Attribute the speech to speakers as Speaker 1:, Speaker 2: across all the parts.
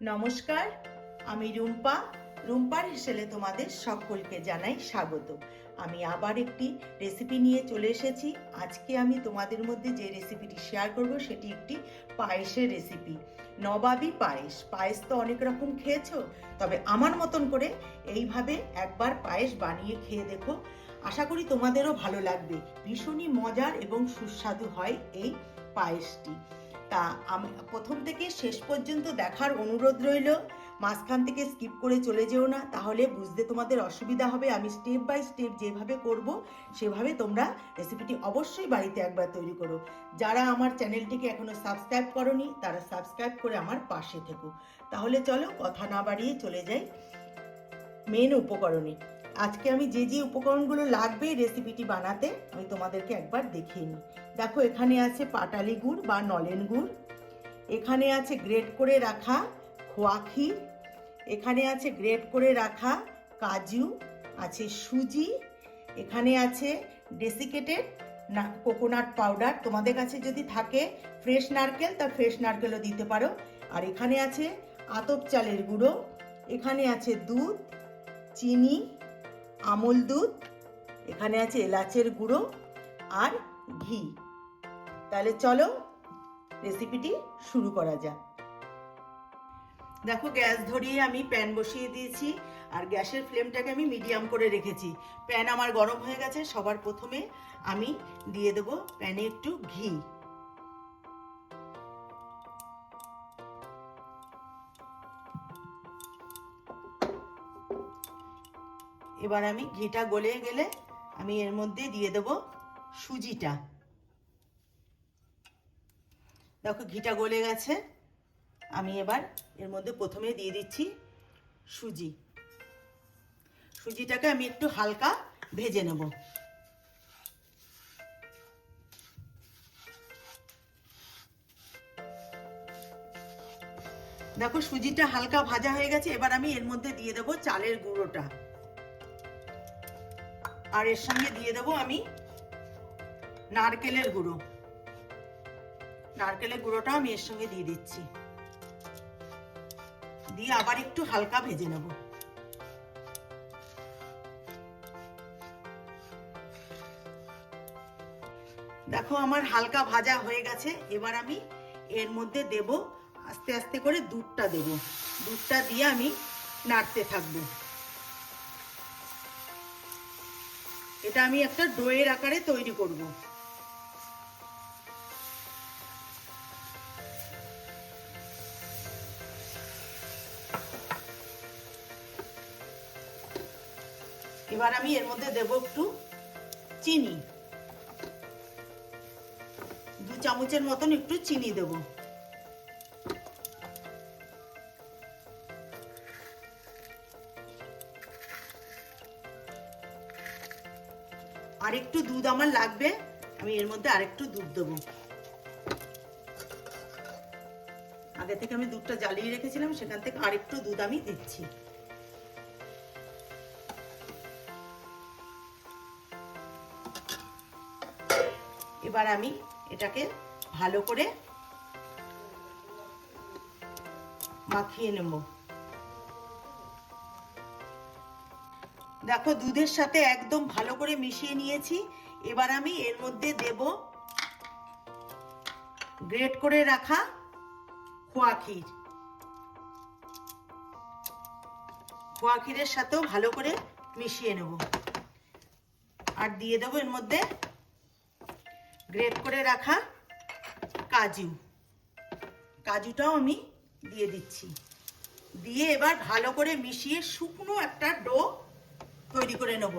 Speaker 1: নমস্কার, আমি রুম্পার হেসেলে তোমাদের সকলকে জানাই স্বাগত। আমি আবার একটি রেসিপি নিয়ে চলে এসেছি। আজকে আমি তোমাদের মধ্যে যে রেসিপিটি শেয়ার করব সেটি একটি পায়েসের রেসিপি। নবাবী পায়েস। পায়েস তো অনেক রকম খেয়েছো, তবে আমার মতন করে এইভাবে একবার পায়েস বানিয়ে খেয়ে দেখো। আশা করি তোমাদেরও ভালো লাগবে। ভীষণই মজার এবং সুস্বাদু হয় এই পায়েসটি। তা আমি প্রথম থেকে শেষ পর্যন্ত দেখার অনুরোধ রইল। মাঝখান থেকে স্কিপ করে চলে যেও না, তাহলে বুঝতে তোমাদের অসুবিধা হবে। আমি স্টেপ বাই স্টেপ যেভাবে করব সেভাবে তোমরা রেসিপিটি অবশ্যই বাড়িতে একবার তৈরি করো। যারা আমার চ্যানেলটিকে এখনো সাবস্ক্রাইব করোনি তারা সাবস্ক্রাইব করে আমার পাশে থেকো। তাহলে চলো কথা না বাড়িয়ে চলে যাই মেন উপকরণে। আজকে আমি যে যে উপকরণগুলো লাগবে রেসিপিটি বানাতে আমি তোমাদেরকে একবার দেখিয়ে নিই। দেখো, এখানে আছে পাটালি গুড় বা নলেন গুড়, এখানে আছে গ্রেট করে রাখা খোয়া ক্ষীর, এখানে আছে গ্রেট করে রাখা কাজু, আছে সুজি, এখানে আছে ডেসিকেটেড কোকোনাট পাউডার। তোমাদের কাছে যদি থাকে ফ্রেশ নারকেল তা ফ্রেশ নারকেলও দিতে পারো। আর এখানে আছে আতপ চালের গুঁড়ো, এখানে আছে দুধ, চিনি, আমুল দুধ, এখানে আছে এলাচের গুঁড়ো আর ঘি। তাহলে চলো রেসিপিটি শুরু করা যাক। দেখো, গ্যাস ধরিয়ে আমি প্যান বসিয়ে দিয়েছি আর গ্যাসের ফ্লেমটাকে আমি মিডিয়াম করে রেখেছি। প্যান আমার গরম হয়ে গেছে। সবার প্রথমে আমি দিয়ে দেবো প্যানে একটু ঘি। এবার আমি ঘিটা গলে গেলে আমি এর মধ্যে দিয়ে দেবো সুজিটা। দেখো, ঘিটা গলে গেছে। আমি এবার এর মধ্যে প্রথমে দিয়ে দিচ্ছি সুজি। সুজিটাকে আমি একটু হালকা ভেজে নেব। দেখো, সুজিটা হালকা ভাজা হয়ে গেছে। এবার আমি এর মধ্যে দিয়ে দেবো চালের গুঁড়োটা, আর এর সঙ্গে দিয়ে দেবো আমি নারকেলের গুঁড়ো। নারকেলের গুঁড়োটা আমি এর সঙ্গে দিয়ে দিচ্ছি, দিয়ে আবার একটু হালকা ভেজে নেব। দেখো, আমার হালকা ভাজা হয়ে গেছে। এবার আমি এর মধ্যে দেব আস্তে আস্তে করে দুধটা দেব। দুধটা দিয়ে আমি নাড়তে থাকবো। এটা আমি একটা ডোয়ের আকারে তৈরি করব। এবার আমি এর মধ্যে দেব একটু চিনি, 2 চামচের মতন একটু চিনি দেব। আর একটু দুধ আমার লাগবে, আমি এর মধ্যে আরেকটু দুধ দেবো। আগে থেকে আমি দুধটা জ্বালিয়ে রেখেছিলাম, সেখান থেকে আরেকটু দুধ আমি দিচ্ছি। এবার আমি এটাকে ভালো করে মাখিয়ে নেব। দেখো, দুধের সাথে একদম ভালো করে মিশিয়ে নিয়েছি। এবার আমি এর মধ্যে দেব গ্রেট করে রাখা খোয়া ক্ষীর। খোয়া ক্ষীরের সাথেও ভালো করে মিশিয়ে নেব। আর দিয়ে দেবো এর মধ্যে গ্রেট করে রাখা কাজু। কাজুটাও আমি দিয়ে দিচ্ছি। দিয়ে এবার ভালো করে মিশিয়ে শুকনো একটা ডো তৈরি করে নেব।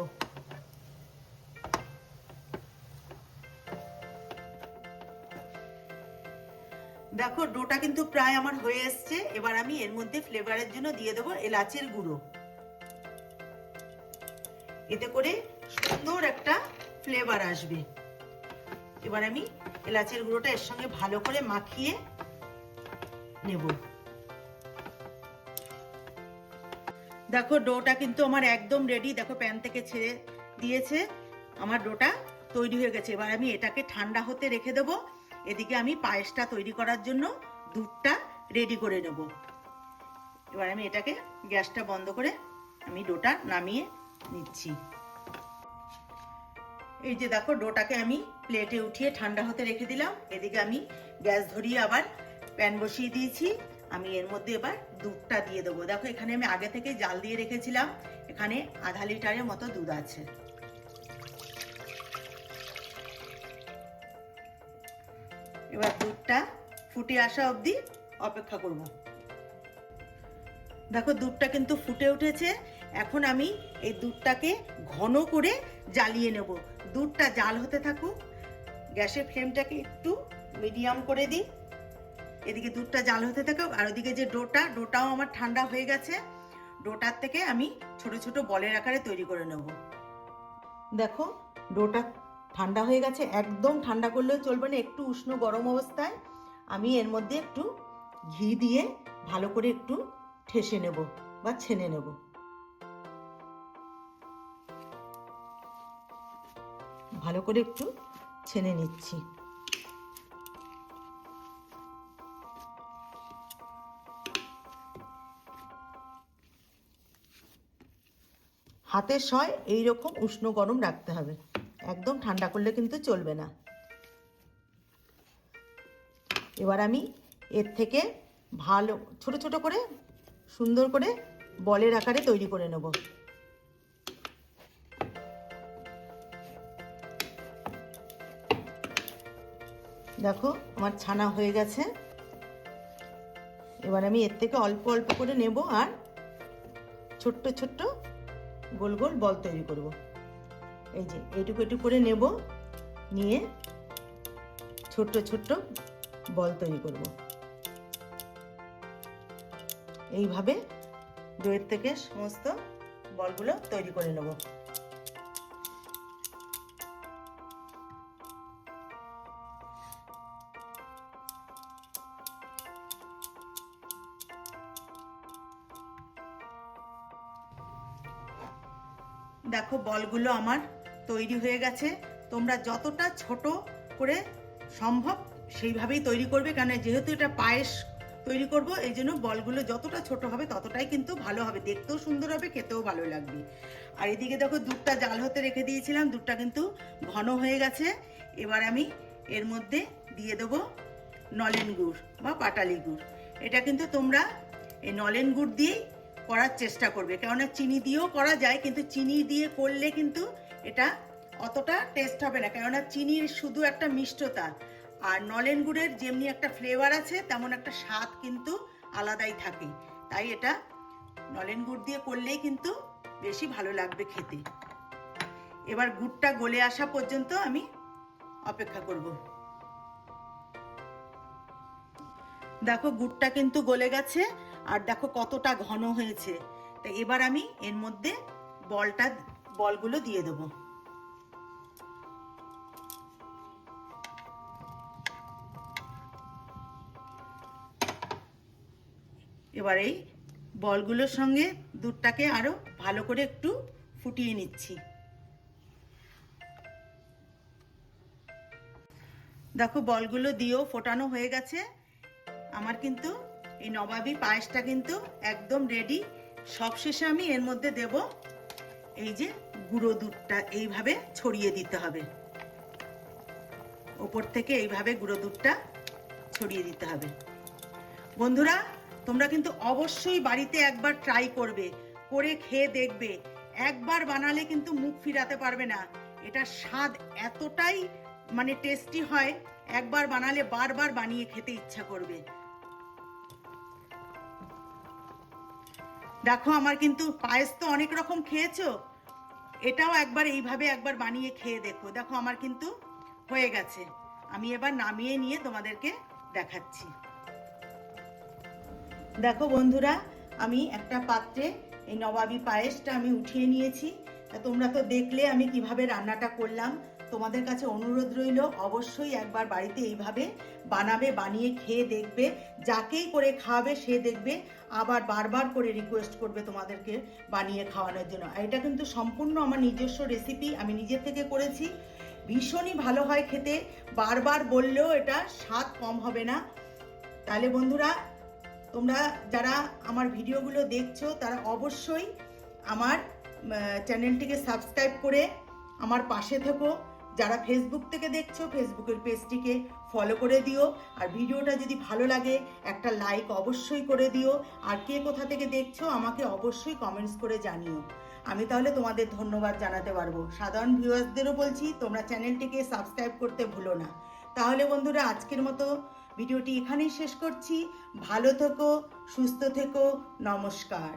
Speaker 1: দেখো, ডোটা কিন্তু প্রায় আমার হয়ে এসছে। এবার আমি এর মধ্যে ফ্লেভারের জন্য দিয়ে দেবো এলাচের গুঁড়ো। এতে করে সুন্দর একটা ফ্লেভার আসবে। এবার আমি এলাচের গুঁড়োটা এর সঙ্গে ভালো করে মাখিয়ে নেব। দেখো, ডোটা কিন্তু আমার একদম রেডি। দেখো, প্যান থেকে ছেড়ে দিয়েছে, আমার ডোটা তৈরি হয়ে গেছে। এবার আমি এটাকে ঠান্ডা হতে রেখে দেবো। এদিকে আমি পায়েসটা তৈরি করার জন্য দুধটা রেডি করে নেব। এবার আমি এটাকে গ্যাসটা বন্ধ করে আমি ডোটা নামিয়ে নিচ্ছি। এই যে দেখো ডোটাকে আমি প্লেটে উঠিয়ে ঠান্ডা হতে রেখে দিলাম। এদিকে আমি গ্যাস ধরিয়ে আবার প্যান বসিয়ে দিয়েছি। আমি এর মধ্যে এবার দুধটা দিয়ে দেবো। দেখো এখানে আমি আগে থেকে জাল দিয়ে রেখেছিলাম, এখানে আধা লিটারের মতো দুধ আছে। এবার দুধটা ফুটে আসা অবধি অপেক্ষা করব। দেখো দুধটা কিন্তু ফুটে উঠেছে। এখন আমি এই দুধটাকে ঘন করে জ্বালিয়ে নেব। দুধটা জাল হতে থাকুক, গ্যাসের ফ্লেমটাকে একটু মিডিয়াম করে দিই। এদিকে দুধটা জাল হতে থাকুক, আর ওদিকে যে ডোটাও আমার ঠান্ডা হয়ে গেছে। ডোটার থেকে আমি ছোট ছোট বলের আকারে তৈরি করে নেব। দেখো ডোটা ঠান্ডা হয়ে গেছে, একদম ঠান্ডা করলেও চলবে না, একটু উষ্ণ গরম অবস্থায় আমি এর মধ্যে একটু ঘি দিয়ে ভালো করে একটু ঠেসে নেব বা ছেনে নেব। ভালো করে একটু ছেনে নিচ্ছি। হাতের সয় এইরকম উষ্ণ গরম রাখতে হবে, একদম ঠান্ডা করলে কিন্তু চলবে না। এবার আমি এর থেকে ভালো ছোট ছোট করে সুন্দর করে বলের আকারে তৈরি করে নেব। দেখো আমার ছানা হয়ে গেছে। এবার আমি এর থেকে অল্প অল্প করে নেব আর ছোট্ট ছোট্ট গোল গোল বল তৈরি করব। এই যে এইটুকু একটু করে নেব, নিয়ে ছোট্ট ছোট্ট বল তৈরি করব। এইভাবে দইয়ের থেকে সমস্ত বলগুলো তৈরি করে নেব। দেখো বলগুলো আমার তৈরি হয়ে গেছে। তোমরা যতটা ছোট করে সম্ভব সেইভাবেই তৈরি করবে, কারণ যেহেতু এটা পায়েস তৈরি করব, এই জন্য বলগুলো যতটা ছোট হবে ততটাই কিন্তু ভালো হবে, দেখতেও সুন্দর হবে, খেতেও ভালো লাগবে। আর এদিকে দেখো দুধটা জাল হতে রেখে দিয়েছিলাম, দুধটা কিন্তু ঘন হয়ে গেছে। এবার আমি এর মধ্যে দিয়ে দেবো নলেন গুড় বা পাটালি গুড়। এটা কিন্তু তোমরা এই নলেন গুড় দিয়েই করার চেষ্টা করবে, কেননা চিনি দিয়েও করা যায়, কিন্তু চিনি দিয়ে করলে কিন্তু এটা অতটা টেস্ট হবে না, কেননা চিনির শুধু একটা মিষ্টতা, আর নলেন গুড়ের যেমনি একটা ফ্লেভার আছে তেমন একটা স্বাদ কিন্তু আলাদাই থাকে। তাই এটা নলেন গুড় দিয়ে করলেই কিন্তু বেশি ভালো লাগবে খেতে। এবার গুড়টা গলে আসা পর্যন্ত আমি অপেক্ষা করব। দেখো গুড়টা কিন্তু গলে গেছে, আর দেখো কতটা ঘন হয়েছে। তো এবার আমি এর মধ্যে বলগুলো দিয়ে দেবো। এবার এই বলগুলোর সঙ্গে দুধটাকে আরো ভালো করে একটু ফুটিয়ে নিচ্ছি। দেখো বলগুলো দিয়েও ফোটানো হয়ে গেছে। আমার কিন্তু এই নবাবী পায়েসটা কিন্তু একদম রেডি। সবশেষে আমি এর মধ্যে দেব এই যে গুঁড়ো দুধটা, এইভাবে ছড়িয়ে দিতে হবে, ওপর থেকে এইভাবে গুঁড়ো দুধটা ছড়িয়ে দিতে হবে। বন্ধুরা তোমরা কিন্তু অবশ্যই বাড়িতে একবার ট্রাই করবে, করে খেয়ে দেখবে। একবার বানালে কিন্তু মুখ ফিরাতে পারবে না। এটা স্বাদ এতটাই মানে টেস্টি হয়, একবার বানালে বারবার বানিয়ে খেতে ইচ্ছা করবে। দেখো আমার কিন্তু পায়েস তো অনেক রকম খেয়েছো, এটাও এইভাবে একবার বানিয়ে খেয়ে দেখো। দেখো আমার কিন্তু হয়ে গেছে। আমি এবার নামিয়ে নিয়ে তোমাদেরকে দেখাচ্ছি। দেখো বন্ধুরা আমি একটা পাত্রে এই নবাবী পায়েসটা আমি উঠিয়ে নিয়েছি। তোমরা তো দেখলে আমি কিভাবে রান্নাটা করলাম। তোমাদের কাছে অনুরোধ রইল অবশ্যই একবার বাড়িতে এইভাবে বানাবে, বানিয়ে খেয়ে দেখবে। যাকেই করে খাওয়াবে সে দেখবে আবার বারবার করে রিকোয়েস্ট করবে তোমাদেরকে বানিয়ে খাওয়ানোর জন্য। আর এটা কিন্তু সম্পূর্ণ আমার নিজস্ব রেসিপি, আমি নিজের থেকে করেছি। ভীষণই ভালো হয় খেতে, বারবার বললেও এটা স্বাদ কম হবে না। তাহলে বন্ধুরা তোমরা যারা আমার ভিডিওগুলো দেখছো তারা অবশ্যই আমার চ্যানেলটিকে সাবস্ক্রাইব করে আমার পাশে থেকো। যারা ফেসবুক থেকে দেখছো ফেসবুকের পেজটিকে ফলো করে দিও। আর ভিডিওটা যদি ভালো লাগে একটা লাইক অবশ্যই করে দিও। আর কে কোথা থেকে দেখছো আমাকে অবশ্যই কমেন্টস করে জানিও। আমি তাহলে তোমাদের ধন্যবাদ জানাতে পারবো। সাধারণ ভিউয়ার্সদেরও বলছি তোমরা চ্যানেলটিকে সাবস্ক্রাইব করতে ভুলো না। তাহলে বন্ধুরা আজকের মতো ভিডিওটি এখানেই শেষ করছি। ভালো থেকো, সুস্থ থেকো, নমস্কার।